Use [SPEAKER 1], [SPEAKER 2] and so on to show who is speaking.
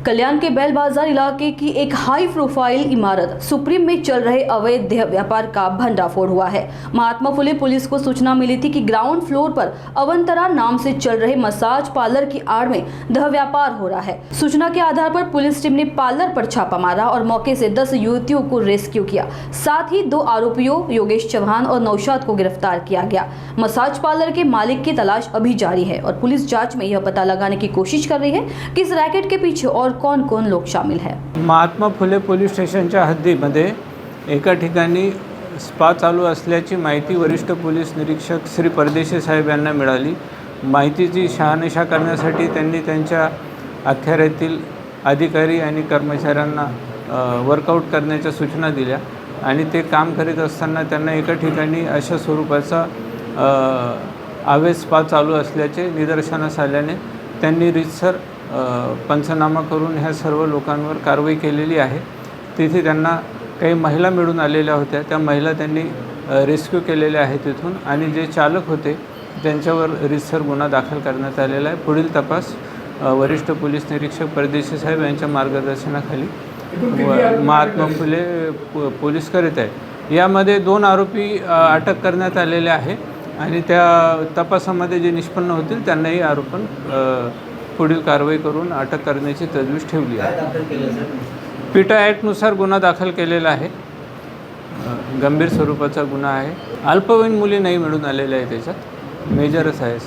[SPEAKER 1] कल्याण के बैल बाजार इलाके की एक हाई प्रोफाइल इमारत सुप्रीम में चल रहे अवैध देह व्यापार का भंडाफोड़ हुआ है। महात्मा फुले पुलिस को सूचना मिली थी कि ग्राउंड फ्लोर पर अवंतरा नाम से चल रहे मसाज पार्लर की आड़ में देह व्यापार हो रहा है। सूचना के आधार पर पुलिस टीम ने पार्लर पर छापा मारा और मौके से 10 युवतियों को रेस्क्यू किया। साथ ही 2 आरोपियों योगेश चौहान और नौशाद को गिरफ्तार किया गया। मसाज पार्लर के मालिक की तलाश अभी जारी है और पुलिस जांच में यह पता लगाने की कोशिश कर रही है कि इस रैकेट के पीछे और कौन कौन लोग शामिल हैं।
[SPEAKER 2] महात्मा फुले पोलीस स्टेशनच्या हद्दीमध्ये एका ठिकाणी स्पा चालू असल्याची माहिती वरिष्ठ पोलीस निरीक्षक श्री परदेशी साहेब यांना मिळाली। माहितीची शहानिशा करण्यासाठी त्यांनी त्यांच्या अखत्यारीतील अधिकारी आणि कर्मचाऱ्यांना वर्कआउट करण्याच्या सूचना दिल्या आणि ते काम करीत असताना त्यांना एका ठिकाणी अशा स्वरूपाचा अवैध स्पा चालू असल्याचे निदर्शनास आल्याने त्यांनी रीतसर पंचनामा करून ह्या सर्व लोकांवर कारवाई केलेली आहे। तिथे त्यांना काही महिला मिळून आलेल्या होत्या, त्या महिला त्यांनी रेस्क्यू केलेल्या आहेत तिथून आणि जे चालक होते त्यांच्यावर रीतसर गुन्हा दाखल करण्यात आलेला आहे। पुढील तपास वरिष्ठ पोलीस निरीक्षक परदेशी साहेब यांच्या मार्गदर्शनाखाली महात्मा फुले पोलीस करीत आहे। यामध्ये 2 आरोपी अटक करण्यात आलेले आहे आणि त्या तपासामध्ये जे निष्पन्न होतील त्यांनाही आरोपण पुढील कारवाई करून अटक करण्याची तजवीज ठेवली आहे। पीटा ॲक्टनुसार गुन्हा दाखल केलेला आहे। गंभीर स्वरूपाचा गुन्हा आहे। अल्पवयीन मुली नाही मिळून आलेल्या आहे, त्याच्यात मेजरच आहे।